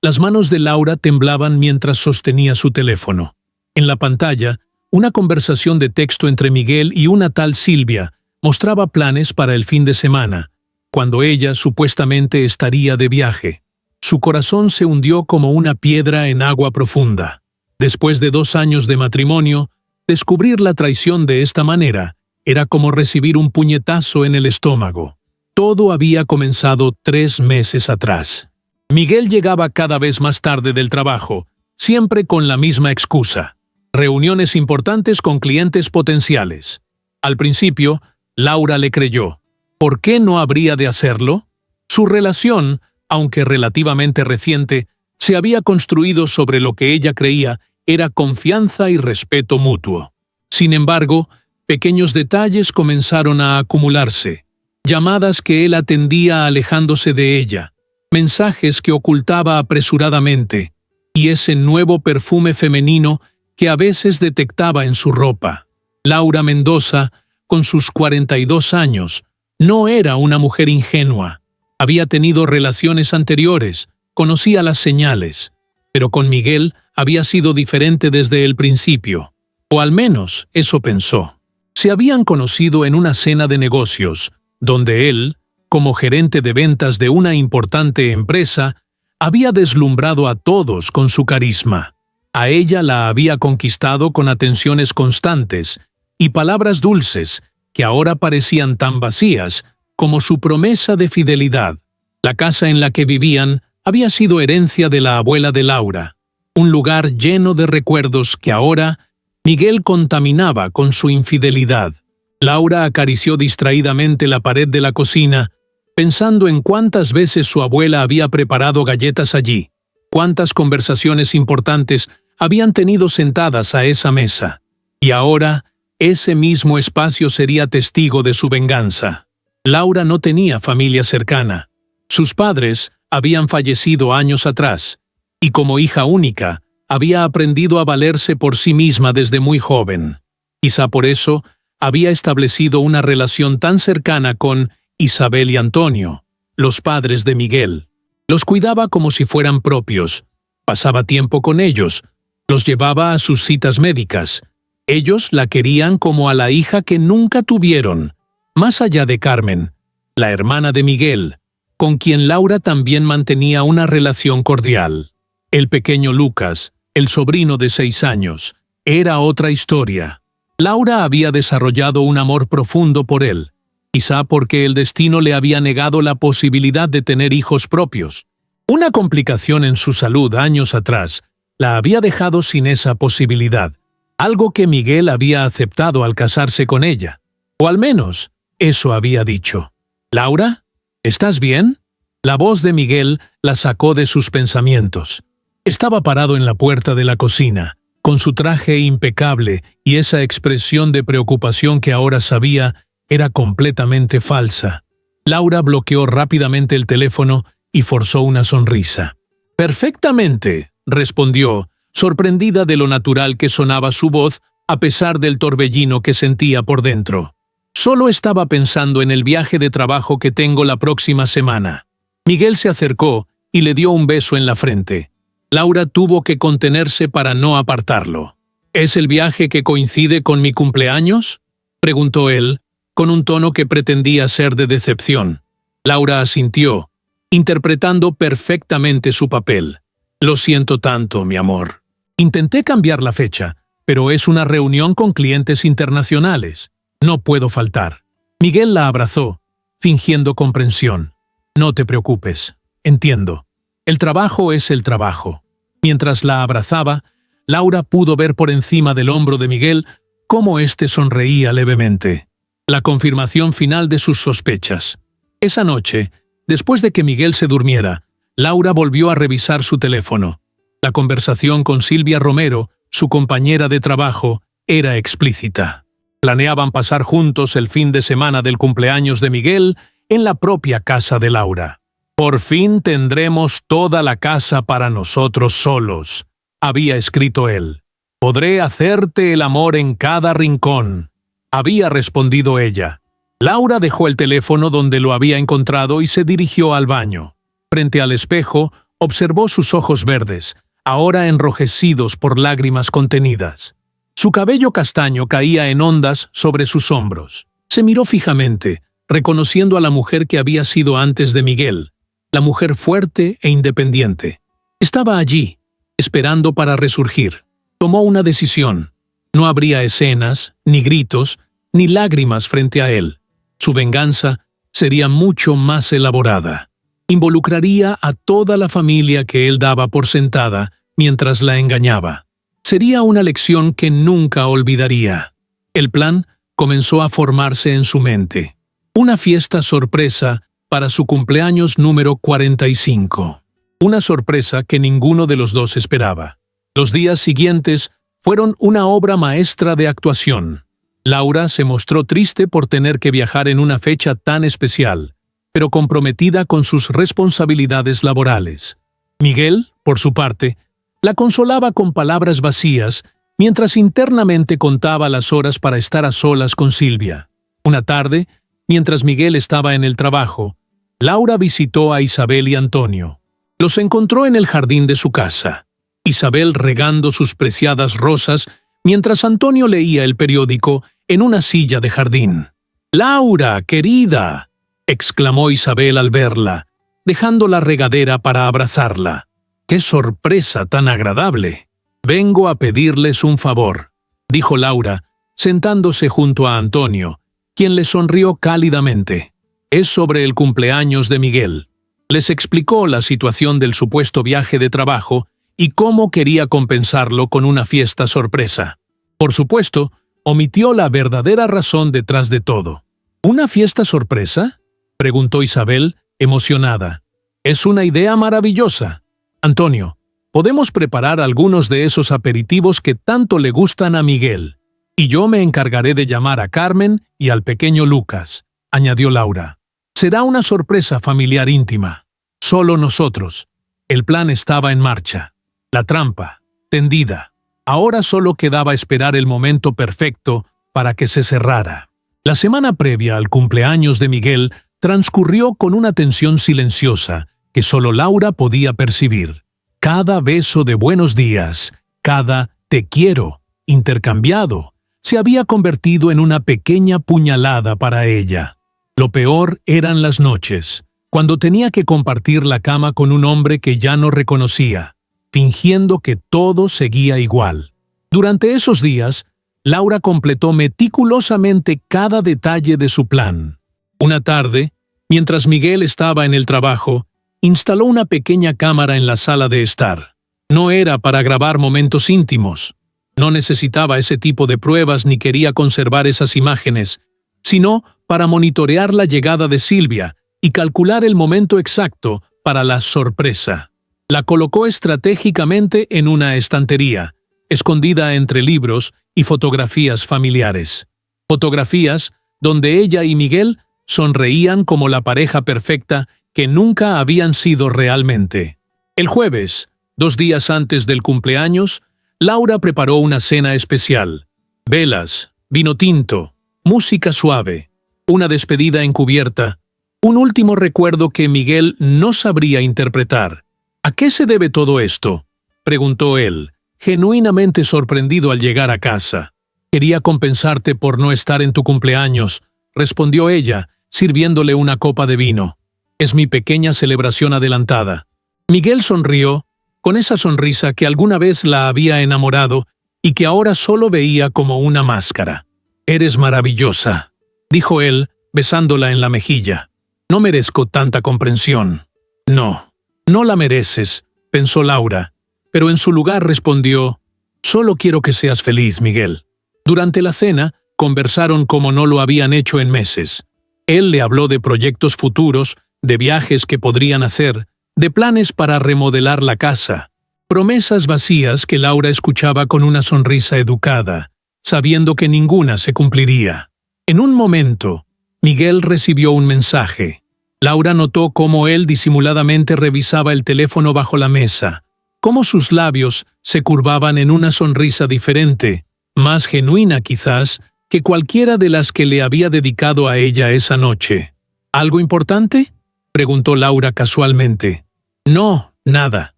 Las manos de Laura temblaban mientras sostenía su teléfono. En la pantalla, una conversación de texto entre Miguel y una tal Silvia mostraba planes para el fin de semana, cuando ella supuestamente estaría de viaje. Su corazón se hundió como una piedra en agua profunda. Después de 2 años de matrimonio, descubrir la traición de esta manera era como recibir un puñetazo en el estómago. Todo había comenzado 3 meses atrás. Miguel llegaba cada vez más tarde del trabajo, siempre con la misma excusa: reuniones importantes con clientes potenciales. Al principio, Laura le creyó. ¿Por qué no habría de hacerlo? Su relación, aunque relativamente reciente, se había construido sobre lo que ella creía era confianza y respeto mutuo. Sin embargo, pequeños detalles comenzaron a acumularse. Llamadas que él atendía alejándose de ella, mensajes que ocultaba apresuradamente, y ese nuevo perfume femenino que a veces detectaba en su ropa. Laura Mendoza, con sus 42 años, no era una mujer ingenua. Había tenido relaciones anteriores, conocía las señales, pero con Miguel había sido diferente desde el principio, o al menos eso pensó. Se habían conocido en una cena de negocios, donde él, como gerente de ventas de una importante empresa, había deslumbrado a todos con su carisma. A ella la había conquistado con atenciones constantes y palabras dulces que ahora parecían tan vacías como su promesa de fidelidad. La casa en la que vivían había sido herencia de la abuela de Laura, un lugar lleno de recuerdos que ahora Miguel contaminaba con su infidelidad. Laura acarició distraídamente la pared de la cocina, pensando en cuántas veces su abuela había preparado galletas allí, cuántas conversaciones importantes habían tenido sentadas a esa mesa. Y ahora, ese mismo espacio sería testigo de su venganza. Laura no tenía familia cercana. Sus padres habían fallecido años atrás, y como hija única, había aprendido a valerse por sí misma desde muy joven. Quizá por eso había establecido una relación tan cercana con Isabel y Antonio, los padres de Miguel. Los cuidaba como si fueran propios, pasaba tiempo con ellos, los llevaba a sus citas médicas. Ellos la querían como a la hija que nunca tuvieron, más allá de Carmen, la hermana de Miguel, con quien Laura también mantenía una relación cordial. El pequeño Lucas, el sobrino de 6 años, era otra historia. Laura había desarrollado un amor profundo por él, quizá porque el destino le había negado la posibilidad de tener hijos propios. Una complicación en su salud años atrás la había dejado sin esa posibilidad, algo que Miguel había aceptado al casarse con ella, o al menos eso había dicho. «¿Laura? ¿Estás bien?» La voz de Miguel la sacó de sus pensamientos. Estaba parado en la puerta de la cocina, con su traje impecable y esa expresión de preocupación que ahora sabía era completamente falsa. Laura bloqueó rápidamente el teléfono y forzó una sonrisa. «Perfectamente», respondió, sorprendida de lo natural que sonaba su voz a pesar del torbellino que sentía por dentro. «Solo estaba pensando en el viaje de trabajo que tengo la próxima semana». Miguel se acercó y le dio un beso en la frente. Laura tuvo que contenerse para no apartarlo. «¿Es el viaje que coincide con mi cumpleaños?», preguntó él, con un tono que pretendía ser de decepción. Laura asintió, interpretando perfectamente su papel. «Lo siento tanto, mi amor. Intenté cambiar la fecha, pero es una reunión con clientes internacionales. No puedo faltar». Miguel la abrazó, fingiendo comprensión. «No te preocupes, entiendo. El trabajo es el trabajo». Mientras la abrazaba, Laura pudo ver por encima del hombro de Miguel cómo éste sonreía levemente. La confirmación final de sus sospechas. Esa noche, después de que Miguel se durmiera, Laura volvió a revisar su teléfono. La conversación con Silvia Romero, su compañera de trabajo, era explícita. Planeaban pasar juntos el fin de semana del cumpleaños de Miguel en la propia casa de Laura. «Por fin tendremos toda la casa para nosotros solos», había escrito él. «Podré hacerte el amor en cada rincón», había respondido ella. Laura dejó el teléfono donde lo había encontrado y se dirigió al baño. Frente al espejo, Observó sus ojos verdes, ahora enrojecidos por lágrimas contenidas. Su cabello castaño caía en ondas sobre sus hombros. Se miró fijamente, reconociendo a la mujer que había sido antes de Miguel, la mujer fuerte e independiente. Estaba allí, esperando para resurgir. Tomó una decisión. No habría escenas, ni gritos, ni lágrimas frente a él. Su venganza sería mucho más elaborada. Involucraría a toda la familia que él daba por sentada mientras la engañaba. Sería una lección que nunca olvidaría. El plan comenzó a formarse en su mente. Una fiesta sorpresa para su cumpleaños número 45. Una sorpresa que ninguno de los dos esperaba. Los días siguientes fueron una obra maestra de actuación. Laura se mostró triste por tener que viajar en una fecha tan especial, pero comprometida con sus responsabilidades laborales. Miguel, por su parte, la consolaba con palabras vacías, mientras internamente contaba las horas para estar a solas con Silvia. Una tarde, mientras Miguel estaba en el trabajo, Laura visitó a Isabel y Antonio. Los encontró en el jardín de su casa. Isabel regando sus preciadas rosas, mientras Antonio leía el periódico en una silla de jardín. «¡Laura, querida!», exclamó Isabel al verla, dejando la regadera para abrazarla. «¡Qué sorpresa tan agradable! Vengo a pedirles un favor», dijo Laura, sentándose junto a Antonio, quien le sonrió cálidamente. «Es sobre el cumpleaños de Miguel». Les explicó la situación del supuesto viaje de trabajo y cómo quería compensarlo con una fiesta sorpresa. Por supuesto, omitió la verdadera razón detrás de todo. ¿Una fiesta sorpresa?, preguntó Isabel, emocionada. «Es una idea maravillosa. Antonio, podemos preparar algunos de esos aperitivos que tanto le gustan a Miguel, y yo me encargaré de llamar a Carmen y al pequeño Lucas», añadió Laura. «Será una sorpresa familiar íntima. Solo nosotros». El plan estaba en marcha. La trampa, tendida. Ahora solo quedaba esperar el momento perfecto para que se cerrara. La semana previa al cumpleaños de Miguel transcurrió con una tensión silenciosa que solo Laura podía percibir. Cada beso de buenos días, cada «te quiero» intercambiado, se había convertido en una pequeña puñalada para ella. Lo peor eran las noches, cuando tenía que compartir la cama con un hombre que ya no reconocía, fingiendo que todo seguía igual. Durante esos días, Laura completó meticulosamente cada detalle de su plan. Una tarde, mientras Miguel estaba en el trabajo, instaló una pequeña cámara en la sala de estar. No era para grabar momentos íntimos. No necesitaba ese tipo de pruebas ni quería conservar esas imágenes, sino para monitorear la llegada de Silvia y calcular el momento exacto para la sorpresa. La colocó estratégicamente en una estantería, escondida entre libros y fotografías familiares. Fotografías donde ella y Miguel sonreían como la pareja perfecta que nunca habían sido realmente. El jueves, 2 días antes del cumpleaños, Laura preparó una cena especial. Velas, vino tinto, música suave, una despedida encubierta, un último recuerdo que Miguel no sabría interpretar. «¿A qué se debe todo esto?», preguntó él, genuinamente sorprendido al llegar a casa. «Quería compensarte por no estar en tu cumpleaños», respondió ella, sirviéndole una copa de vino. «Es mi pequeña celebración adelantada». Miguel sonrió, con esa sonrisa que alguna vez la había enamorado y que ahora solo veía como una máscara. «Eres maravillosa», dijo él, besándola en la mejilla. «No merezco tanta comprensión». «No, no la mereces», pensó Laura, pero en su lugar respondió: «Solo quiero que seas feliz, Miguel». Durante la cena, conversaron como no lo habían hecho en meses. Él le habló de proyectos futuros, de viajes que podrían hacer, de planes para remodelar la casa. Promesas vacías que Laura escuchaba con una sonrisa educada, sabiendo que ninguna se cumpliría. En un momento, Miguel recibió un mensaje. Laura notó cómo él disimuladamente revisaba el teléfono bajo la mesa, cómo sus labios se curvaban en una sonrisa diferente, más genuina quizás que cualquiera de las que le había dedicado a ella esa noche. «¿Algo importante?», preguntó Laura casualmente. «No, Nada,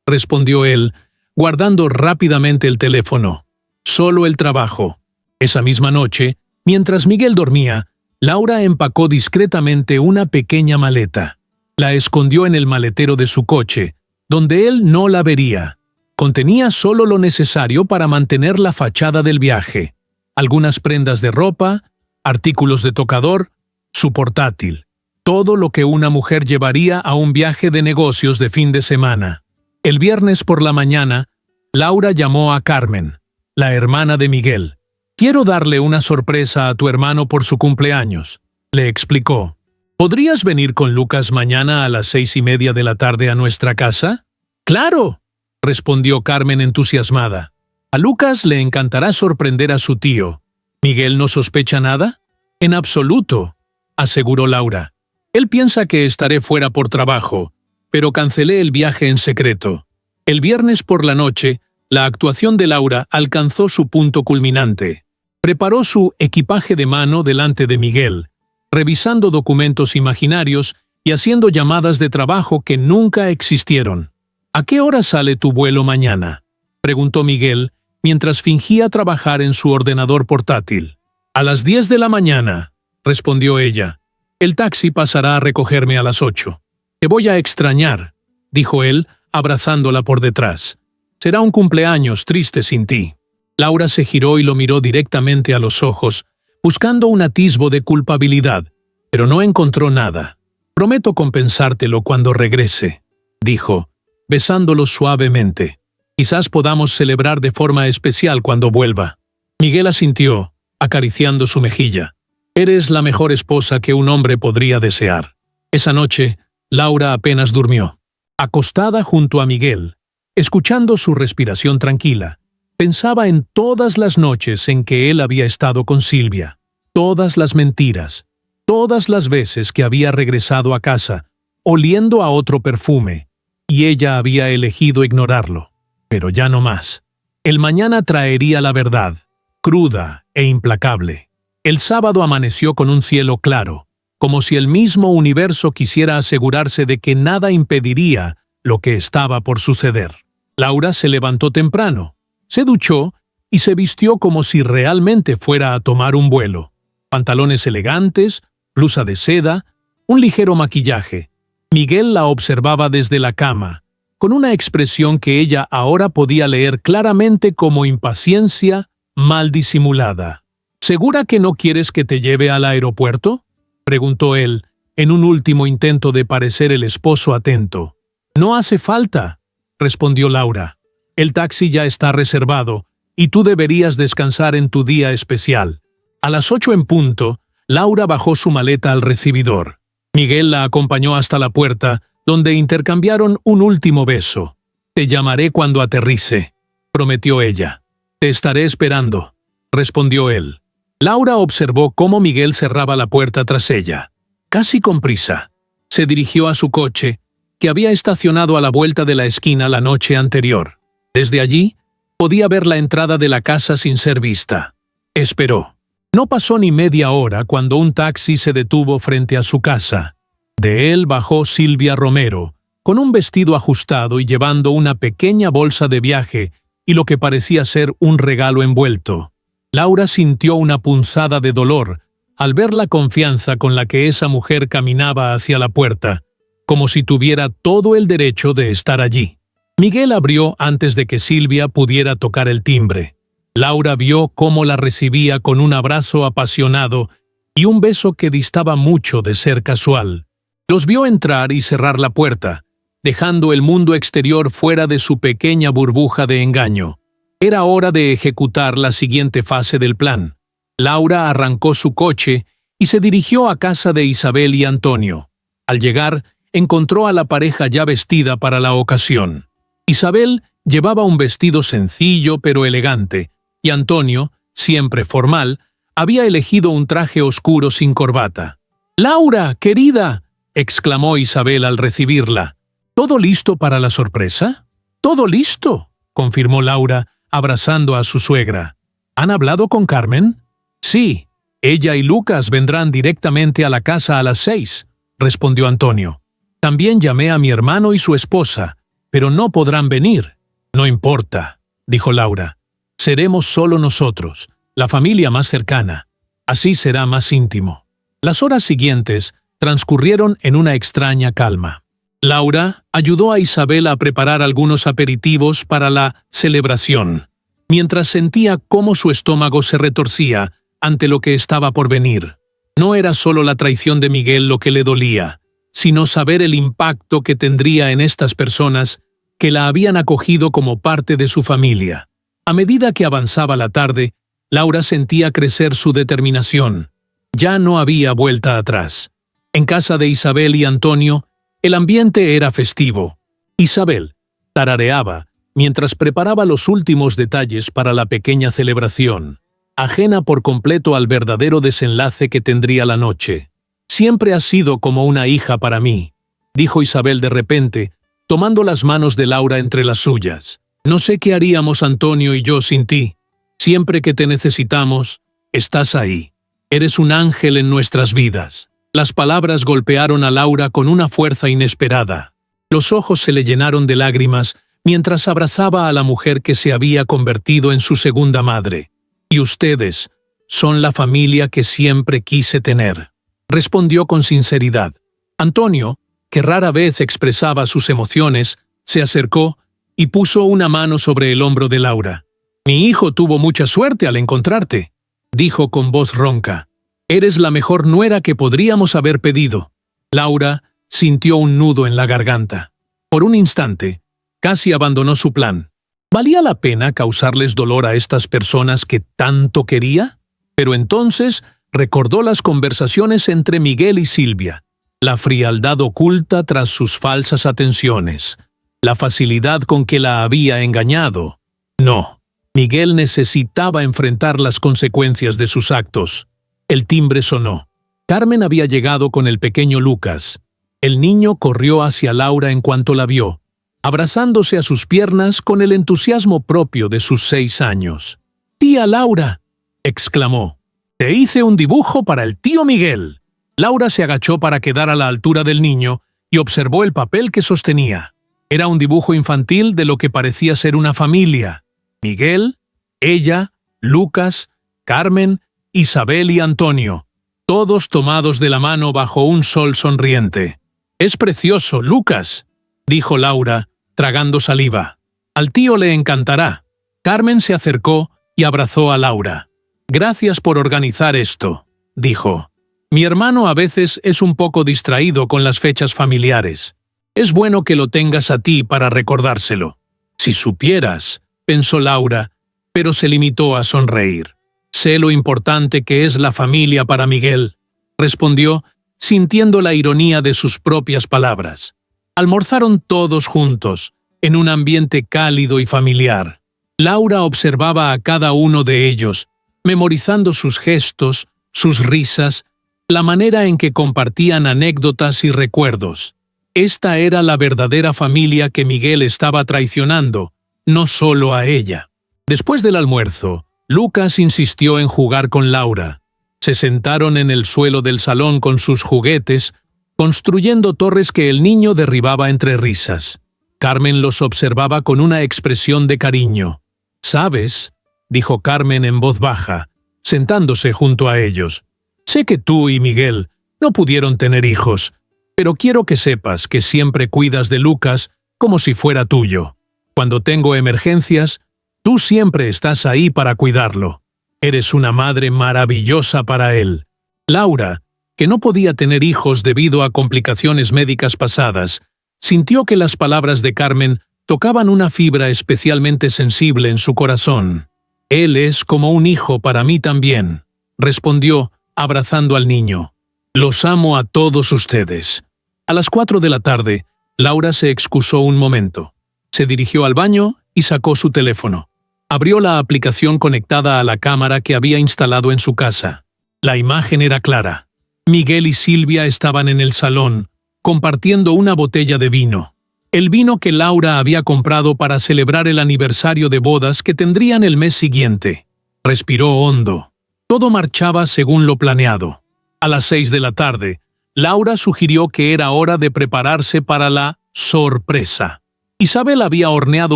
respondió él, guardando rápidamente el teléfono. Solo el trabajo. Esa misma noche, mientras Miguel dormía, Laura empacó discretamente una pequeña maleta. La escondió en el maletero de su coche, donde él no la vería. Contenía solo lo necesario para mantener la fachada del viaje. Algunas prendas de ropa, artículos de tocador, su portátil. Todo lo que una mujer llevaría a un viaje de negocios de fin de semana. El viernes por la mañana, Laura llamó a Carmen, la hermana de Miguel. «Quiero darle una sorpresa a tu hermano por su cumpleaños», le explicó. «¿Podrías venir con Lucas mañana a las 6:30 de la tarde a nuestra casa?» «Claro», respondió Carmen entusiasmada. «A Lucas le encantará sorprender a su tío. ¿Miguel no sospecha nada?» «En absoluto», aseguró Laura. «Él piensa que estaré fuera por trabajo, pero cancelé el viaje en secreto». El viernes por la noche, la actuación de Laura alcanzó su punto culminante. Preparó su equipaje de mano delante de Miguel, revisando documentos imaginarios y haciendo llamadas de trabajo que nunca existieron. «¿A qué hora sale tu vuelo mañana?», preguntó Miguel, mientras fingía trabajar en su ordenador portátil. «A las 10 de la mañana», respondió ella. «El taxi pasará a recogerme a las 8. «Te voy a extrañar», dijo él, abrazándola por detrás. «Será un cumpleaños triste sin ti». Laura se giró y lo miró directamente a los ojos, buscando un atisbo de culpabilidad, pero no encontró nada. «Prometo compensártelo cuando regrese», dijo, besándolo suavemente. «Quizás podamos celebrar de forma especial cuando vuelva». Miguel asintió, acariciando su mejilla. «Eres la mejor esposa que un hombre podría desear». Esa noche, Laura apenas durmió. Acostada junto a Miguel, escuchando su respiración tranquila, pensaba en todas las noches en que él había estado con Silvia, todas las mentiras, todas las veces que había regresado a casa, oliendo a otro perfume, y ella había elegido ignorarlo. Pero ya no más. El mañana traería la verdad, cruda e implacable. El sábado amaneció con un cielo claro, como si el mismo universo quisiera asegurarse de que nada impediría lo que estaba por suceder. Laura se levantó temprano, se duchó y se vistió como si realmente fuera a tomar un vuelo. Pantalones elegantes, blusa de seda, un ligero maquillaje. Miguel la observaba desde la cama, con una expresión que ella ahora podía leer claramente como impaciencia mal disimulada. «¿Segura que no quieres que te lleve al aeropuerto?», preguntó él, en un último intento de parecer el esposo atento. «No hace falta», respondió Laura. «El taxi ya está reservado, y tú deberías descansar en tu día especial». A las 8 en punto, Laura bajó su maleta al recibidor. Miguel la acompañó hasta la puerta, donde intercambiaron un último beso. «Te llamaré cuando aterrice», prometió ella. «Te estaré esperando», respondió él. Laura observó cómo Miguel cerraba la puerta tras ella. Casi con prisa, se dirigió a su coche, que había estacionado a la vuelta de la esquina la noche anterior. Desde allí, podía ver la entrada de la casa sin ser vista. Esperó. No pasó ni media hora cuando un taxi se detuvo frente a su casa. De él bajó Silvia Romero, con un vestido ajustado y llevando una pequeña bolsa de viaje y lo que parecía ser un regalo envuelto. Laura sintió una punzada de dolor al ver la confianza con la que esa mujer caminaba hacia la puerta, como si tuviera todo el derecho de estar allí. Miguel abrió antes de que Silvia pudiera tocar el timbre. Laura vio cómo la recibía con un abrazo apasionado y un beso que distaba mucho de ser casual. Los vio entrar y cerrar la puerta, dejando el mundo exterior fuera de su pequeña burbuja de engaño. Era hora de ejecutar la siguiente fase del plan. Laura arrancó su coche y se dirigió a casa de Isabel y Antonio. Al llegar, encontró a la pareja ya vestida para la ocasión. Isabel llevaba un vestido sencillo pero elegante, y Antonio, siempre formal, había elegido un traje oscuro sin corbata. «¡Laura, querida!», exclamó Isabel al recibirla. «¿Todo listo para la sorpresa?». «Todo listo», confirmó Laura, abrazando a su suegra. «¿Han hablado con Carmen?». «Sí, ella y Lucas vendrán directamente a la casa a las 6», respondió Antonio. «También llamé a mi hermano y su esposa, Pero no podrán venir. No importa, dijo Laura. Seremos solo nosotros, la familia más cercana. Así será más íntimo. Las horas siguientes transcurrieron en una extraña calma. Laura ayudó a Isabel a preparar algunos aperitivos para la celebración, mientras sentía cómo su estómago se retorcía ante lo que estaba por venir. No era solo la traición de Miguel lo que le dolía, sino saber el impacto que tendría en estas personas que la habían acogido como parte de su familia. A medida que avanzaba la tarde, Laura sentía crecer su determinación. Ya no había vuelta atrás. En casa de Isabel y Antonio, el ambiente era festivo. Isabel tarareaba mientras preparaba los últimos detalles para la pequeña celebración, ajena por completo al verdadero desenlace que tendría la noche. «Siempre has sido como una hija para mí», dijo Isabel de repente, tomando las manos de Laura entre las suyas. «No sé qué haríamos Antonio y yo sin ti. Siempre que te necesitamos, estás ahí. Eres un ángel en nuestras vidas». Las palabras golpearon a Laura con una fuerza inesperada. Los ojos se le llenaron de lágrimas mientras abrazaba a la mujer que se había convertido en su segunda madre. «Y ustedes son la familia que siempre quise tener», respondió con sinceridad. Antonio, que rara vez expresaba sus emociones, se acercó y puso una mano sobre el hombro de Laura. «Mi hijo tuvo mucha suerte al encontrarte», dijo con voz ronca. «Eres la mejor nuera que podríamos haber pedido». Laura sintió un nudo en la garganta. Por un instante, casi abandonó su plan. ¿Valía la pena causarles dolor a estas personas que tanto quería? Pero entonces recordó las conversaciones entre Miguel y Silvia, la frialdad oculta tras sus falsas atenciones, la facilidad con que la había engañado. No, Miguel necesitaba enfrentar las consecuencias de sus actos. El timbre sonó. Carmen había llegado con el pequeño Lucas. El niño corrió hacia Laura en cuanto la vio, abrazándose a sus piernas con el entusiasmo propio de sus 6 años. «¡Tía Laura!», exclamó. «Te hice un dibujo para el tío Miguel». Laura se agachó para quedar a la altura del niño y observó el papel que sostenía. Era un dibujo infantil de lo que parecía ser una familia. Miguel, ella, Lucas, Carmen, Isabel y Antonio, todos tomados de la mano bajo un sol sonriente. «Es precioso, Lucas», dijo Laura, tragando saliva. «Al tío le encantará». Carmen se acercó y abrazó a Laura. «Gracias por organizar esto», dijo. «Mi hermano a veces es un poco distraído con las fechas familiares. Es bueno que lo tengas a ti para recordárselo». «Si supieras», pensó Laura, pero se limitó a sonreír. «Sé lo importante que es la familia para Miguel», respondió, sintiendo la ironía de sus propias palabras. Almorzaron todos juntos, en un ambiente cálido y familiar. Laura observaba a cada uno de ellos, memorizando sus gestos, sus risas, la manera en que compartían anécdotas y recuerdos. Esta era la verdadera familia que Miguel estaba traicionando, no solo a ella. Después del almuerzo, Lucas insistió en jugar con Laura. Se sentaron en el suelo del salón con sus juguetes, construyendo torres que el niño derribaba entre risas. Carmen los observaba con una expresión de cariño. «¿Sabes?», dijo Carmen en voz baja, sentándose junto a ellos. «Sé que tú y Miguel no pudieron tener hijos, pero quiero que sepas que siempre cuidas de Lucas como si fuera tuyo. Cuando tengo emergencias, tú siempre estás ahí para cuidarlo. Eres una madre maravillosa para él». Laura, que no podía tener hijos debido a complicaciones médicas pasadas, sintió que las palabras de Carmen tocaban una fibra especialmente sensible en su corazón. «Él es como un hijo para mí también», respondió, abrazando al niño. «Los amo a todos ustedes». A las 4 de la tarde, Laura se excusó un momento. Se dirigió al baño y sacó su teléfono. Abrió la aplicación conectada a la cámara que había instalado en su casa. La imagen era clara. Miguel y Silvia estaban en el salón, compartiendo una botella de vino. El vino que Laura había comprado para celebrar el aniversario de bodas que tendrían el mes siguiente. Respiró hondo. Todo marchaba según lo planeado. A las 6 de la tarde, Laura sugirió que era hora de prepararse para la sorpresa. Isabel había horneado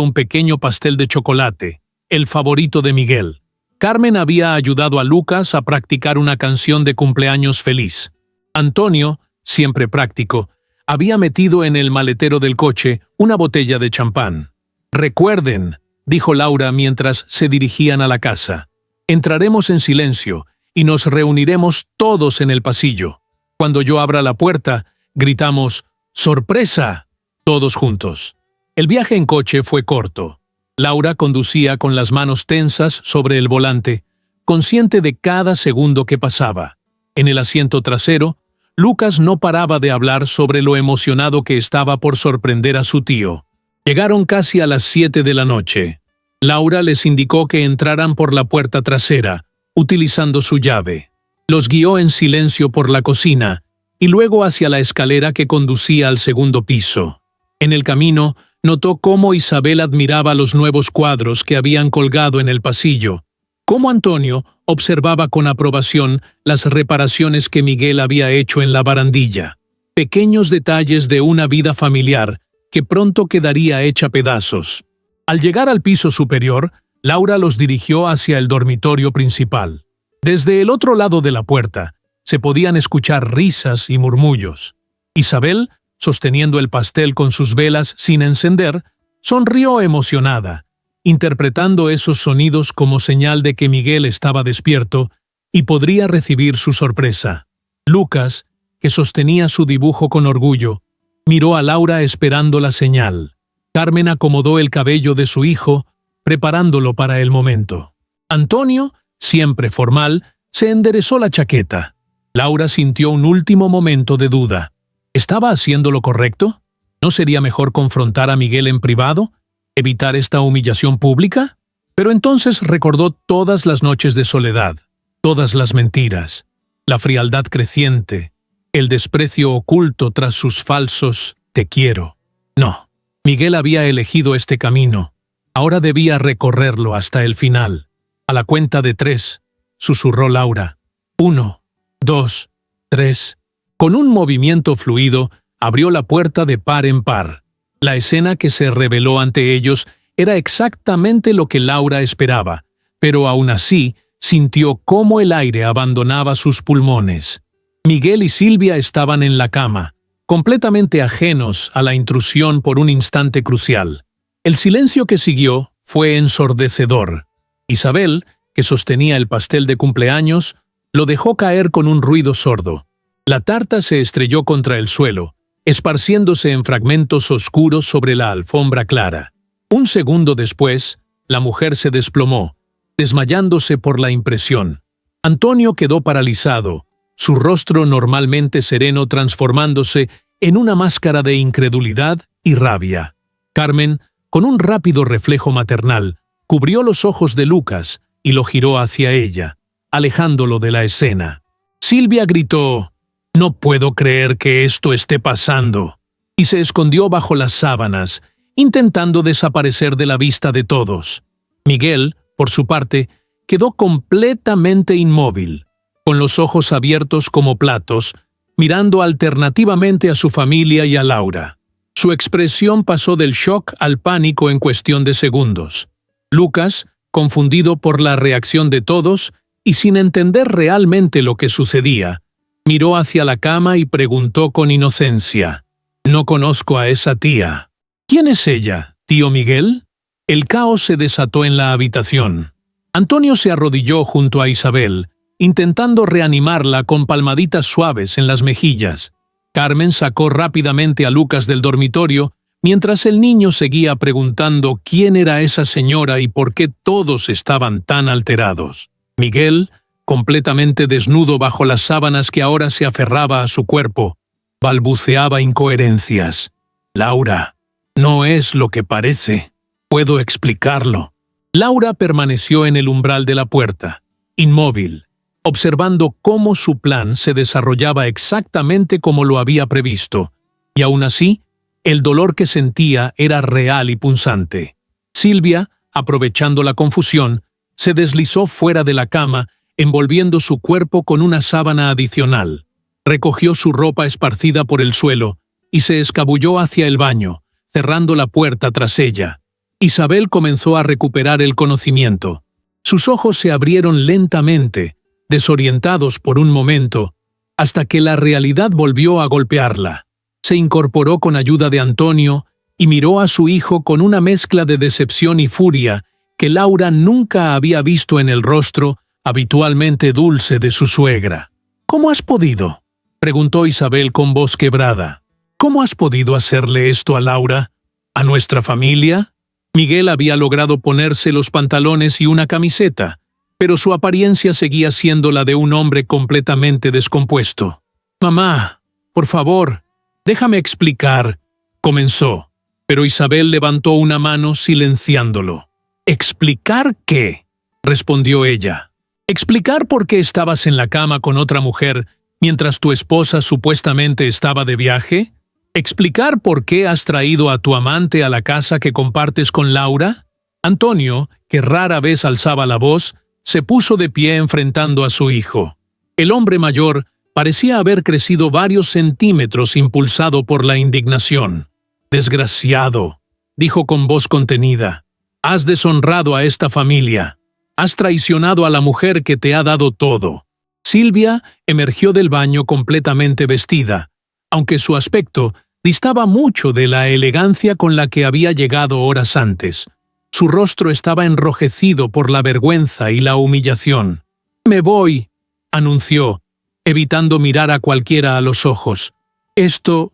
un pequeño pastel de chocolate, el favorito de Miguel. Carmen había ayudado a Lucas a practicar una canción de cumpleaños feliz. Antonio, siempre práctico, había metido en el maletero del coche una botella de champán. «Recuerden», dijo Laura mientras se dirigían a la casa, «entraremos en silencio y nos reuniremos todos en el pasillo. Cuando yo abra la puerta, gritamos «¡Sorpresa!» todos juntos». El viaje en coche fue corto. Laura conducía con las manos tensas sobre el volante, consciente de cada segundo que pasaba. En el asiento trasero, Lucas no paraba de hablar sobre lo emocionado que estaba por sorprender a su tío. Llegaron casi a las 7 de la noche. Laura les indicó que entraran por la puerta trasera, utilizando su llave. Los guió en silencio por la cocina y luego hacia la escalera que conducía al segundo piso. En el camino, notó cómo Isabel admiraba los nuevos cuadros que habían colgado en el pasillo, cómo Antonio observaba con aprobación las reparaciones que Miguel había hecho en la barandilla, pequeños detalles de una vida familiar que pronto quedaría hecha pedazos. Al llegar al piso superior, Laura los dirigió hacia el dormitorio principal. Desde el otro lado de la puerta, se podían escuchar risas y murmullos. Isabel, sosteniendo el pastel con sus velas sin encender, sonrió emocionada, interpretando esos sonidos como señal de que Miguel estaba despierto y podría recibir su sorpresa. Lucas, que sostenía su dibujo con orgullo, miró a Laura esperando la señal. Carmen acomodó el cabello de su hijo, preparándolo para el momento. Antonio, siempre formal, se enderezó la chaqueta. Laura sintió un último momento de duda. ¿Estaba haciendo lo correcto? ¿No sería mejor confrontar a Miguel en privado? ¿Evitar esta humillación pública? Pero entonces recordó todas las noches de soledad, todas las mentiras, la frialdad creciente, el desprecio oculto tras sus falsos «te quiero». No, Miguel había elegido este camino. Ahora debía recorrerlo hasta el final. A la cuenta de 3, susurró Laura. 1, 2, 3... Con un movimiento fluido, abrió la puerta de par en par. La escena que se reveló ante ellos era exactamente lo que Laura esperaba, pero aún así sintió cómo el aire abandonaba sus pulmones. Miguel y Silvia estaban en la cama, completamente ajenos a la intrusión por un instante crucial. El silencio que siguió fue ensordecedor. Isabel, que sostenía el pastel de cumpleaños, lo dejó caer con un ruido sordo. La tarta se estrelló contra el suelo, esparciéndose en fragmentos oscuros sobre la alfombra clara. Un segundo después, la mujer se desplomó, desmayándose por la impresión. Antonio quedó paralizado, su rostro normalmente sereno transformándose en una máscara de incredulidad y rabia. Carmen, con un rápido reflejo maternal, cubrió los ojos de Lucas y lo giró hacia ella, alejándolo de la escena. Silvia gritó: «No puedo creer que esto esté pasando», y se escondió bajo las sábanas, intentando desaparecer de la vista de todos. Miguel, por su parte, quedó completamente inmóvil, con los ojos abiertos como platos, mirando alternativamente a su familia y a Laura. Su expresión pasó del shock al pánico en cuestión de segundos. Lucas, confundido por la reacción de todos y sin entender realmente lo que sucedía, miró hacia la cama y preguntó con inocencia: «No conozco a esa tía». «¿Quién es ella, tío Miguel?». El caos se desató en la habitación. Antonio se arrodilló junto a Isabel, intentando reanimarla con palmaditas suaves en las mejillas. Carmen sacó rápidamente a Lucas del dormitorio, mientras el niño seguía preguntando quién era esa señora y por qué todos estaban tan alterados. Miguel, completamente desnudo bajo las sábanas que ahora se aferraba a su cuerpo, balbuceaba incoherencias. «Laura, no es lo que parece. Puedo explicarlo». Laura permaneció en el umbral de la puerta, inmóvil, observando cómo su plan se desarrollaba exactamente como lo había previsto, y aún así, el dolor que sentía era real y punzante. Silvia, aprovechando la confusión, se deslizó fuera de la cama, envolviendo su cuerpo con una sábana adicional. Recogió su ropa esparcida por el suelo y se escabulló hacia el baño, cerrando la puerta tras ella. Isabel comenzó a recuperar el conocimiento. Sus ojos se abrieron lentamente, desorientados por un momento, hasta que la realidad volvió a golpearla. Se incorporó con ayuda de Antonio y miró a su hijo con una mezcla de decepción y furia que Laura nunca había visto en el rostro habitualmente dulce de su suegra. «¿Cómo has podido?», preguntó Isabel con voz quebrada. «¿Cómo has podido hacerle esto a Laura? ¿A nuestra familia?». Miguel había logrado ponerse los pantalones y una camiseta, pero su apariencia seguía siendo la de un hombre completamente descompuesto. «Mamá, por favor, déjame explicar», comenzó, pero Isabel levantó una mano silenciándolo. «¿Explicar qué?», respondió ella. «¿Explicar por qué estabas en la cama con otra mujer mientras tu esposa supuestamente estaba de viaje? ¿Explicar por qué has traído a tu amante a la casa que compartes con Laura?». Antonio, que rara vez alzaba la voz, se puso de pie enfrentando a su hijo. El hombre mayor parecía haber crecido varios centímetros impulsado por la indignación. «Desgraciado», dijo con voz contenida, «has deshonrado a esta familia. Has traicionado a la mujer que te ha dado todo». Silvia emergió del baño completamente vestida, aunque su aspecto distaba mucho de la elegancia con la que había llegado horas antes. Su rostro estaba enrojecido por la vergüenza y la humillación. «Me voy», anunció, evitando mirar a cualquiera a los ojos. Esto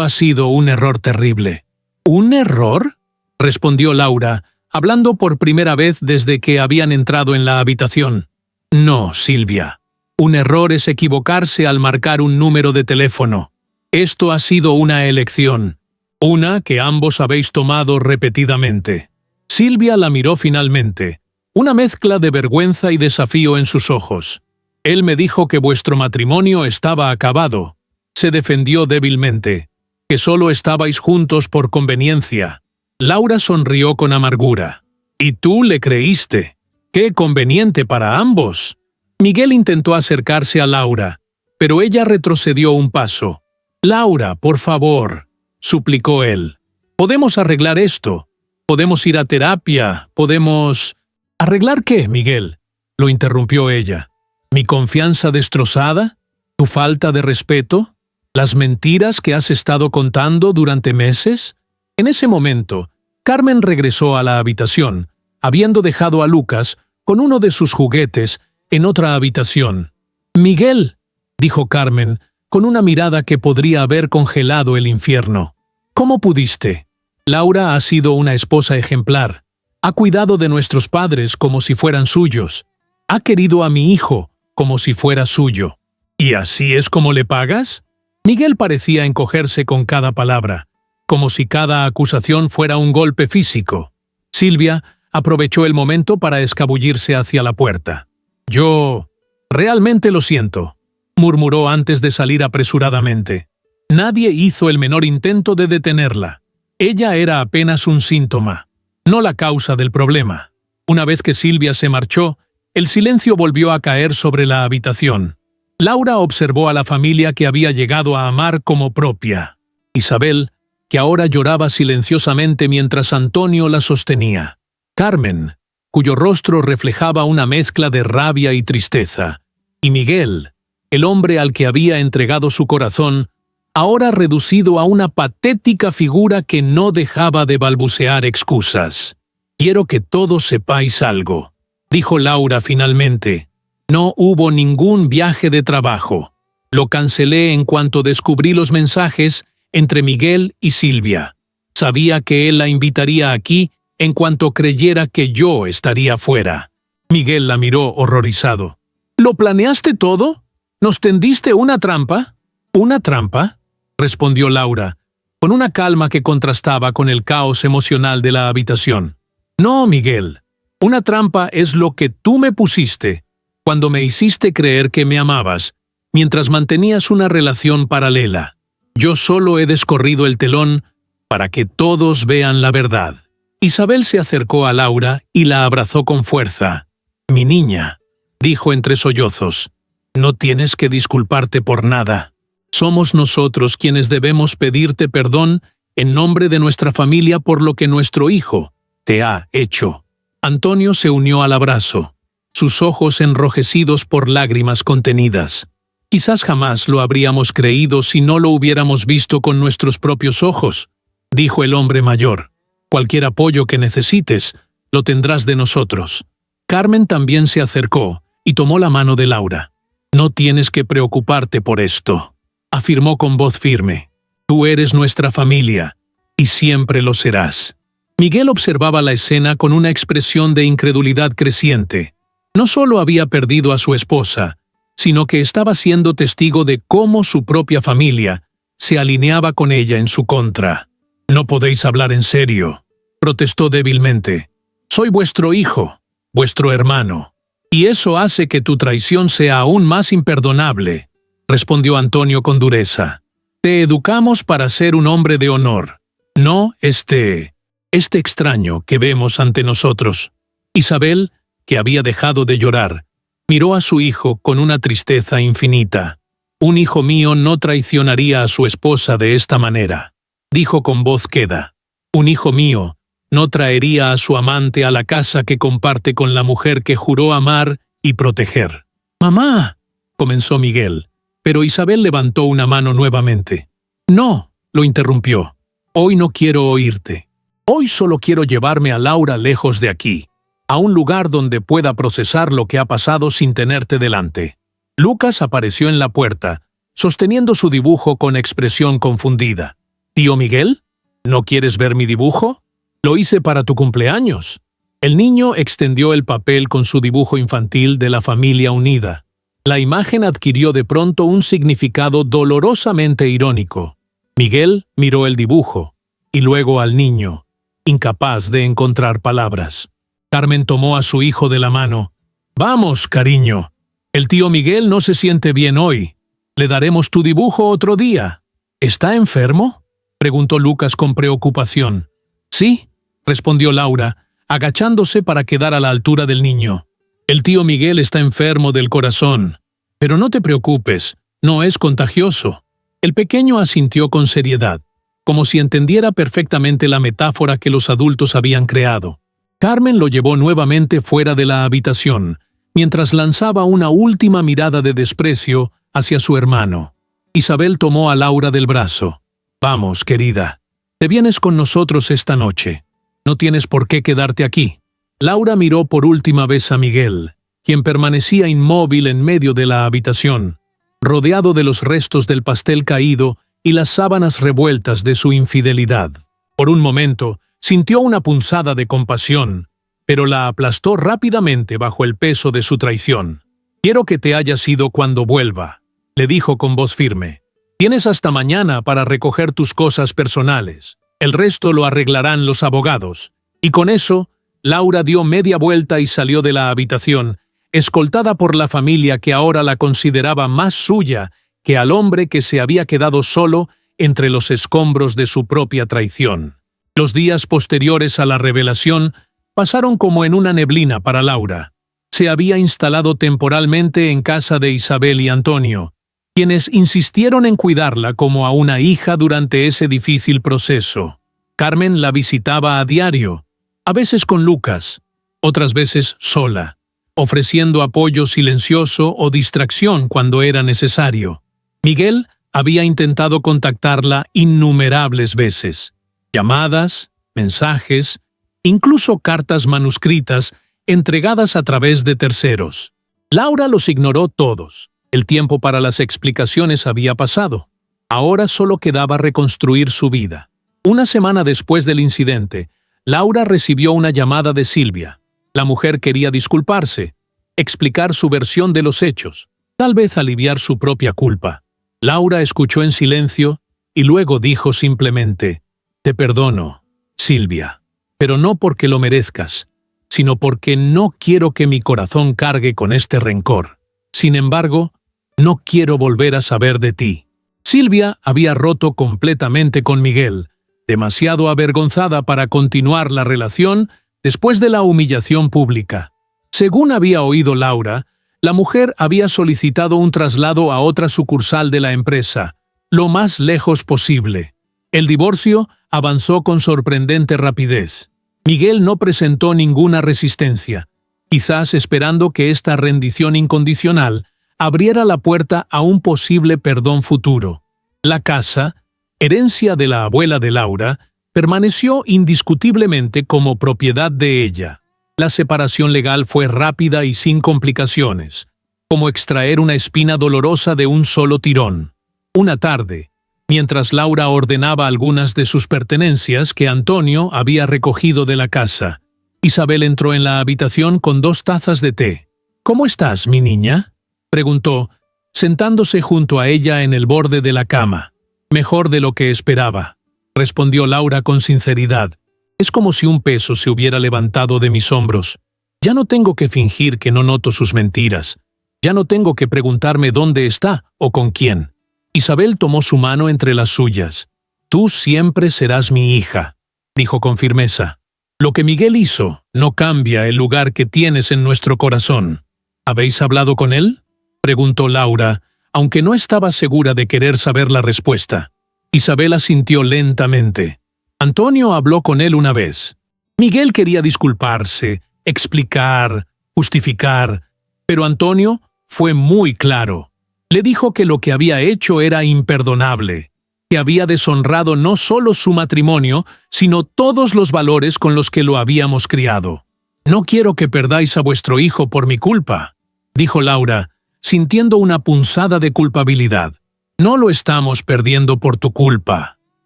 ha sido un error terrible». «¿Un error?», respondió Laura, hablando por primera vez desde que habían entrado en la habitación. «No, Silvia. Un error es equivocarse al marcar un número de teléfono. Esto ha sido una elección, una que ambos habéis tomado repetidamente». Silvia la miró finalmente, una mezcla de vergüenza y desafío en sus ojos. «Él me dijo que vuestro matrimonio estaba acabado», se defendió débilmente, «que solo estabais juntos por conveniencia». Laura sonrió con amargura. «Y tú le creíste. ¡Qué conveniente para ambos!». Miguel intentó acercarse a Laura, pero ella retrocedió un paso. «Laura, por favor», suplicó él. «Podemos arreglar esto. Podemos ir a terapia. Podemos...». «¿Arreglar qué, Miguel?», lo interrumpió ella. «¿Mi confianza destrozada? ¿Tu falta de respeto? ¿Las mentiras que has estado contando durante meses?». En ese momento, Carmen regresó a la habitación, habiendo dejado a Lucas con uno de sus juguetes en otra habitación. «Miguel», dijo Carmen, con una mirada que podría haber congelado el infierno. «¿Cómo pudiste? Laura ha sido una esposa ejemplar. Ha cuidado de nuestros padres como si fueran suyos. Ha querido a mi hijo como si fuera suyo. ¿Y así es como le pagas?». Miguel parecía encogerse con cada palabra, como si cada acusación fuera un golpe físico. Silvia aprovechó el momento para escabullirse hacia la puerta. «Yo realmente lo siento», murmuró antes de salir apresuradamente. Nadie hizo el menor intento de detenerla. Ella era apenas un síntoma, no la causa del problema. Una vez que Silvia se marchó, el silencio volvió a caer sobre la habitación. Laura observó a la familia que había llegado a amar como propia. Isabel, que ahora lloraba silenciosamente mientras Antonio la sostenía. Carmen, cuyo rostro reflejaba una mezcla de rabia y tristeza. Y Miguel, el hombre al que había entregado su corazón, ahora reducido a una patética figura que no dejaba de balbucear excusas. «Quiero que todos sepáis algo», dijo Laura finalmente. «No hubo ningún viaje de trabajo. Lo cancelé en cuanto descubrí los mensajes entre Miguel y Silvia. Sabía que él la invitaría aquí en cuanto creyera que yo estaría fuera». Miguel la miró horrorizado. «¿Lo planeaste todo? ¿Nos tendiste una trampa?». «¿Una trampa?», respondió Laura, con una calma que contrastaba con el caos emocional de la habitación. «No, Miguel. Una trampa es lo que tú me pusiste cuando me hiciste creer que me amabas, mientras mantenías una relación paralela. Yo solo he descorrido el telón para que todos vean la verdad». Isabel se acercó a Laura y la abrazó con fuerza. «Mi niña», dijo entre sollozos, «no tienes que disculparte por nada. Somos nosotros quienes debemos pedirte perdón en nombre de nuestra familia por lo que nuestro hijo te ha hecho. Antonio se unió al abrazo, sus ojos enrojecidos por lágrimas contenidas. Quizás jamás lo habríamos creído si no lo hubiéramos visto con nuestros propios ojos, dijo el hombre mayor. Cualquier apoyo que necesites, lo tendrás de nosotros. Carmen también se acercó y tomó la mano de Laura. No tienes que preocuparte por esto, afirmó con voz firme. Tú eres nuestra familia, y siempre lo serás. Miguel observaba la escena con una expresión de incredulidad creciente. No solo había perdido a su esposa, sino que estaba siendo testigo de cómo su propia familia se alineaba con ella en su contra. No podéis hablar en serio, protestó débilmente. Soy vuestro hijo, vuestro hermano, y eso hace que tu traición sea aún más imperdonable, respondió Antonio con dureza. Te educamos para ser un hombre de honor, no este extraño que vemos ante nosotros. Isabel, que había dejado de llorar, miró a su hijo con una tristeza infinita. Un hijo mío no traicionaría a su esposa de esta manera, dijo con voz queda. Un hijo mío no traería a su amante a la casa que comparte con la mujer que juró amar y proteger. «Mamá», comenzó Miguel, pero Isabel levantó una mano nuevamente. «No», lo interrumpió. «Hoy no quiero oírte. Hoy solo quiero llevarme a Laura lejos de aquí, a un lugar donde pueda procesar lo que ha pasado sin tenerte delante». Lucas apareció en la puerta, sosteniendo su dibujo con expresión confundida. «¿Tío Miguel? ¿No quieres ver mi dibujo? Lo hice para tu cumpleaños». El niño extendió el papel con su dibujo infantil de la familia unida. La imagen adquirió de pronto un significado dolorosamente irónico. Miguel miró el dibujo, y luego al niño, incapaz de encontrar palabras. Carmen tomó a su hijo de la mano. «Vamos, cariño. El tío Miguel no se siente bien hoy. Le daremos tu dibujo otro día». «¿Está enfermo?», preguntó Lucas con preocupación. «Sí», respondió Laura, agachándose para quedar a la altura del niño. «El tío Miguel está enfermo del corazón. Pero no te preocupes, no es contagioso». El pequeño asintió con seriedad, como si entendiera perfectamente la metáfora que los adultos habían creado. Carmen lo llevó nuevamente fuera de la habitación, mientras lanzaba una última mirada de desprecio hacia su hermano. Isabel tomó a Laura del brazo. «Vamos, querida. Te vienes con nosotros esta noche. No tienes por qué quedarte aquí». Laura miró por última vez a Miguel, quien permanecía inmóvil en medio de la habitación, rodeado de los restos del pastel caído y las sábanas revueltas de su infidelidad. Por un momento, sintió una punzada de compasión, pero la aplastó rápidamente bajo el peso de su traición. «Quiero que te hayas ido cuando vuelva», le dijo con voz firme. «Tienes hasta mañana para recoger tus cosas personales. El resto lo arreglarán los abogados». Y con eso, Laura dio media vuelta y salió de la habitación, escoltada por la familia que ahora la consideraba más suya que al hombre que se había quedado solo entre los escombros de su propia traición. Los días posteriores a la revelación pasaron como en una neblina para Laura. Se había instalado temporalmente en casa de Isabel y Antonio, quienes insistieron en cuidarla como a una hija durante ese difícil proceso. Carmen la visitaba a diario, a veces con Lucas, otras veces sola, ofreciendo apoyo silencioso o distracción cuando era necesario. Miguel había intentado contactarla innumerables veces. Llamadas, mensajes, incluso cartas manuscritas entregadas a través de terceros. Laura los ignoró todos. El tiempo para las explicaciones había pasado. Ahora solo quedaba reconstruir su vida. Una semana después del incidente, Laura recibió una llamada de Silvia. La mujer quería disculparse, explicar su versión de los hechos, tal vez aliviar su propia culpa. Laura escuchó en silencio y luego dijo simplemente: «Te perdono, Silvia, pero no porque lo merezcas, sino porque no quiero que mi corazón cargue con este rencor. Sin embargo, no quiero volver a saber de ti». Silvia había roto completamente con Miguel, demasiado avergonzada para continuar la relación después de la humillación pública. Según había oído Laura, la mujer había solicitado un traslado a otra sucursal de la empresa, lo más lejos posible. El divorcio avanzó con sorprendente rapidez. Miguel no presentó ninguna resistencia, quizás esperando que esta rendición incondicional abriera la puerta a un posible perdón futuro. La casa, herencia de la abuela de Laura, permaneció indiscutiblemente como propiedad de ella. La separación legal fue rápida y sin complicaciones, como extraer una espina dolorosa de un solo tirón. Una tarde, mientras Laura ordenaba algunas de sus pertenencias que Antonio había recogido de la casa, Isabel entró en la habitación con 2 tazas de té. «¿Cómo estás, mi niña?», preguntó, sentándose junto a ella en el borde de la cama. «Mejor de lo que esperaba», respondió Laura con sinceridad. «Es como si un peso se hubiera levantado de mis hombros. Ya no tengo que fingir que no noto sus mentiras. Ya no tengo que preguntarme dónde está o con quién». Isabel tomó su mano entre las suyas. «Tú siempre serás mi hija», dijo con firmeza. «Lo que Miguel hizo no cambia el lugar que tienes en nuestro corazón». «¿Habéis hablado con él?», preguntó Laura, aunque no estaba segura de querer saber la respuesta. Isabel asintió lentamente. «Antonio habló con él una vez. Miguel quería disculparse, explicar, justificar, pero Antonio fue muy claro. Le dijo que lo que había hecho era imperdonable, que había deshonrado no solo su matrimonio, sino todos los valores con los que lo habíamos criado. «No quiero que perdáis a vuestro hijo por mi culpa», dijo Laura, sintiendo una punzada de culpabilidad. «No lo estamos perdiendo por tu culpa»,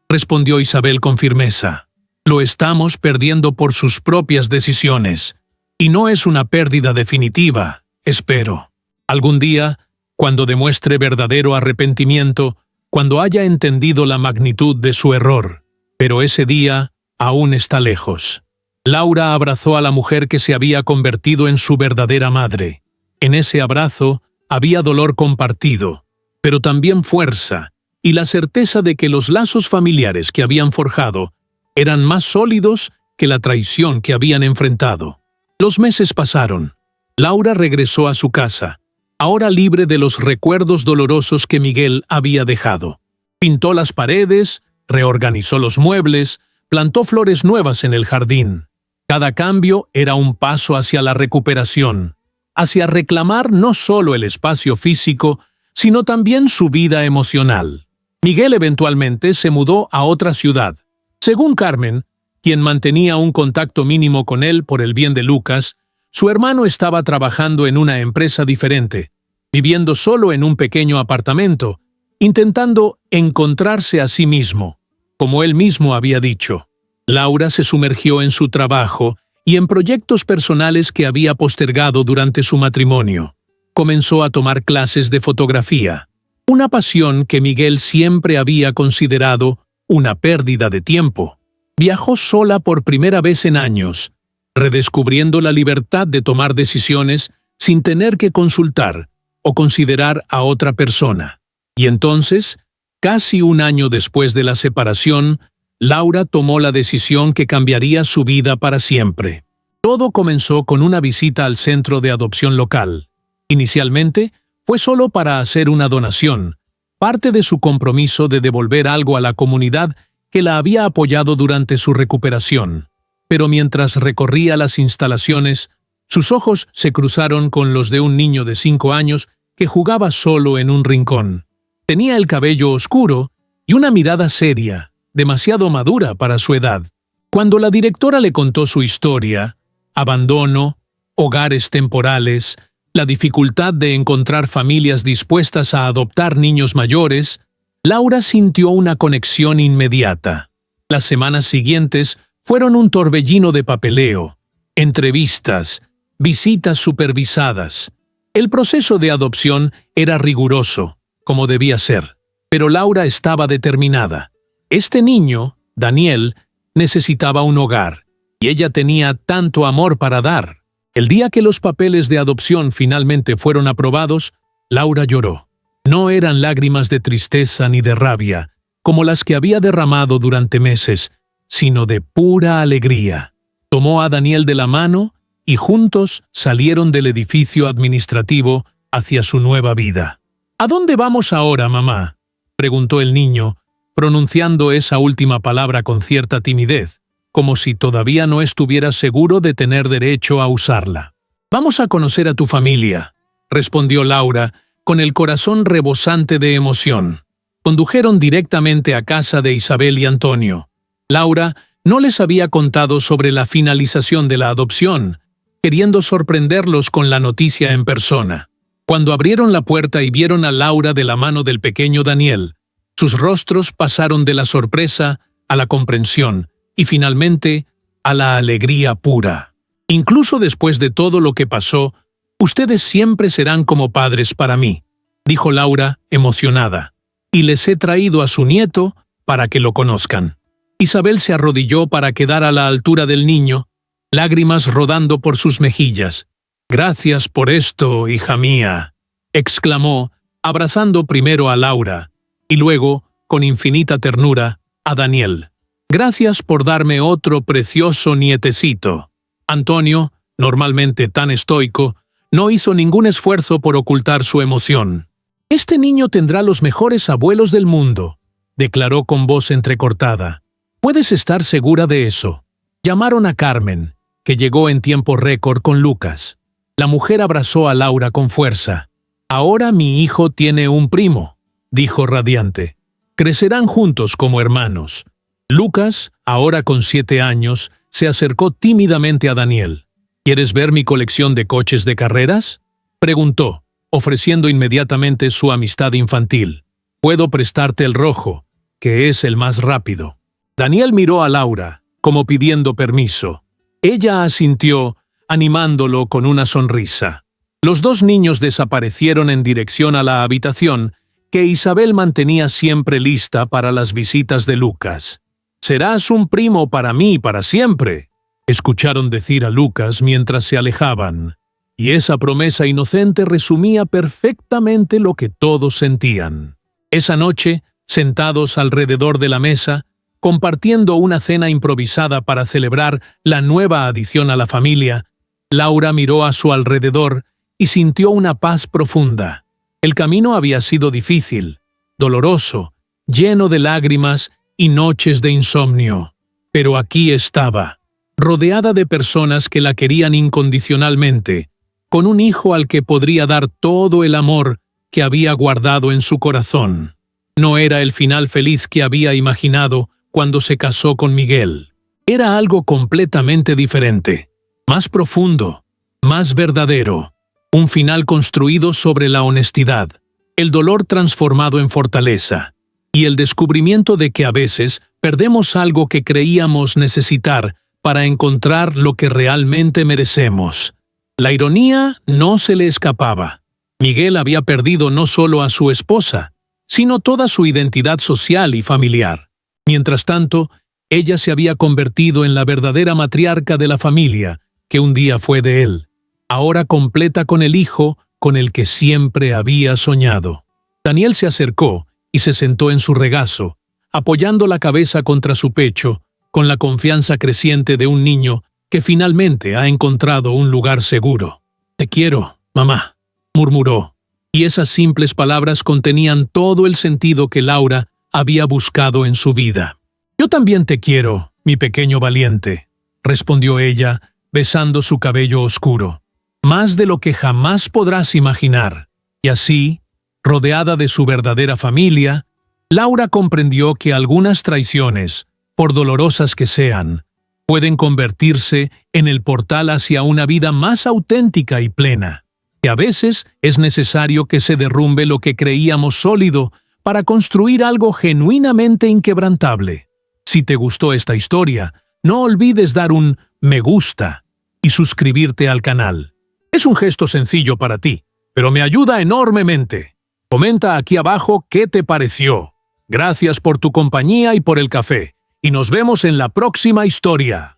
respondió Isabel con firmeza. «Lo estamos perdiendo por sus propias decisiones. Y no es una pérdida definitiva, espero. Algún día, cuando demuestre verdadero arrepentimiento, cuando haya entendido la magnitud de su error. Pero ese día aún está lejos». Laura abrazó a la mujer que se había convertido en su verdadera madre. En ese abrazo había dolor compartido, pero también fuerza y la certeza de que los lazos familiares que habían forjado eran más sólidos que la traición que habían enfrentado. Los meses pasaron. Laura regresó a su casa, ahora libre de los recuerdos dolorosos que Miguel había dejado. Pintó las paredes, reorganizó los muebles, plantó flores nuevas en el jardín. Cada cambio era un paso hacia la recuperación, hacia reclamar no solo el espacio físico, sino también su vida emocional. Miguel eventualmente se mudó a otra ciudad. Según Carmen, quien mantenía un contacto mínimo con él por el bien de Lucas, su hermano estaba trabajando en una empresa diferente, viviendo solo en un pequeño apartamento, intentando encontrarse a sí mismo, como él mismo había dicho. Laura se sumergió en su trabajo y en proyectos personales que había postergado durante su matrimonio. Comenzó a tomar clases de fotografía, una pasión que Miguel siempre había considerado una pérdida de tiempo. Viajó sola por primera vez en años, redescubriendo la libertad de tomar decisiones sin tener que consultar o considerar a otra persona. Y entonces, casi un año después de la separación, Laura tomó la decisión que cambiaría su vida para siempre. Todo comenzó con una visita al centro de adopción local. Inicialmente, fue solo para hacer una donación, parte de su compromiso de devolver algo a la comunidad que la había apoyado durante su recuperación. Pero mientras recorría las instalaciones, sus ojos se cruzaron con los de un niño de 5 años que jugaba solo en un rincón. Tenía el cabello oscuro y una mirada seria, demasiado madura para su edad. Cuando la directora le contó su historia, abandono, hogares temporales, la dificultad de encontrar familias dispuestas a adoptar niños mayores, Laura sintió una conexión inmediata. Las semanas siguientes fueron un torbellino de papeleo, entrevistas, visitas supervisadas. El proceso de adopción era riguroso, como debía ser, pero Laura estaba determinada. Este niño, Daniel, necesitaba un hogar, y ella tenía tanto amor para dar. El día que los papeles de adopción finalmente fueron aprobados, Laura lloró. No eran lágrimas de tristeza ni de rabia, como las que había derramado durante meses, sino de pura alegría. Tomó a Daniel de la mano y juntos salieron del edificio administrativo hacia su nueva vida. «¿A dónde vamos ahora, mamá?», preguntó el niño, pronunciando esa última palabra con cierta timidez, como si todavía no estuviera seguro de tener derecho a usarla. «Vamos a conocer a tu familia», respondió Laura, con el corazón rebosante de emoción. Condujeron directamente a casa de Isabel y Antonio. Laura no les había contado sobre la finalización de la adopción, queriendo sorprenderlos con la noticia en persona. Cuando abrieron la puerta y vieron a Laura de la mano del pequeño Daniel, sus rostros pasaron de la sorpresa a la comprensión y finalmente a la alegría pura. «Incluso después de todo lo que pasó, ustedes siempre serán como padres para mí», dijo Laura, emocionada, «y les he traído a su nieto para que lo conozcan». Isabel se arrodilló para quedar a la altura del niño, lágrimas rodando por sus mejillas. «Gracias por esto, hija mía», exclamó, abrazando primero a Laura y luego, con infinita ternura, a Daniel. «Gracias por darme otro precioso nietecito». Antonio, normalmente tan estoico, no hizo ningún esfuerzo por ocultar su emoción. «Este niño tendrá los mejores abuelos del mundo», declaró con voz entrecortada. «Puedes estar segura de eso». Llamaron a Carmen, que llegó en tiempo récord con Lucas. La mujer abrazó a Laura con fuerza. «Ahora mi hijo tiene un primo», dijo radiante. «Crecerán juntos como hermanos». Lucas, ahora con 7 años, se acercó tímidamente a Daniel. «¿Quieres ver mi colección de coches de carreras?», preguntó, ofreciendo inmediatamente su amistad infantil. «Puedo prestarte el rojo, que es el más rápido». Daniel miró a Laura, como pidiendo permiso. Ella asintió, animándolo con una sonrisa. Los dos niños desaparecieron en dirección a la habitación que Isabel mantenía siempre lista para las visitas de Lucas. «Serás un primo para mí para siempre», escucharon decir a Lucas mientras se alejaban. Y esa promesa inocente resumía perfectamente lo que todos sentían. Esa noche, sentados alrededor de la mesa, compartiendo una cena improvisada para celebrar la nueva adición a la familia, Laura miró a su alrededor y sintió una paz profunda. El camino había sido difícil, doloroso, lleno de lágrimas y noches de insomnio. Pero aquí estaba, rodeada de personas que la querían incondicionalmente, con un hijo al que podría dar todo el amor que había guardado en su corazón. No era el final feliz que había imaginado cuando se casó con Miguel. Era algo completamente diferente, más profundo, más verdadero. Un final construido sobre la honestidad, el dolor transformado en fortaleza, y el descubrimiento de que a veces perdemos algo que creíamos necesitar para encontrar lo que realmente merecemos. La ironía no se le escapaba. Miguel había perdido no solo a su esposa, sino toda su identidad social y familiar. Mientras tanto, ella se había convertido en la verdadera matriarca de la familia que un día fue de él, ahora completa con el hijo con el que siempre había soñado. Daniel se acercó y se sentó en su regazo, apoyando la cabeza contra su pecho, con la confianza creciente de un niño que finalmente ha encontrado un lugar seguro. «Te quiero, mamá», murmuró, y esas simples palabras contenían todo el sentido que Laura había buscado en su vida. «Yo también te quiero, mi pequeño valiente», respondió ella, besando su cabello oscuro. «Más de lo que jamás podrás imaginar». Y así, rodeada de su verdadera familia, Laura comprendió que algunas traiciones, por dolorosas que sean, pueden convertirse en el portal hacia una vida más auténtica y plena, que a veces es necesario que se derrumbe lo que creíamos sólido para construir algo genuinamente inquebrantable. Si te gustó esta historia, no olvides dar un me gusta y suscribirte al canal. Es un gesto sencillo para ti, pero me ayuda enormemente. Comenta aquí abajo qué te pareció. Gracias por tu compañía y por el café, y nos vemos en la próxima historia.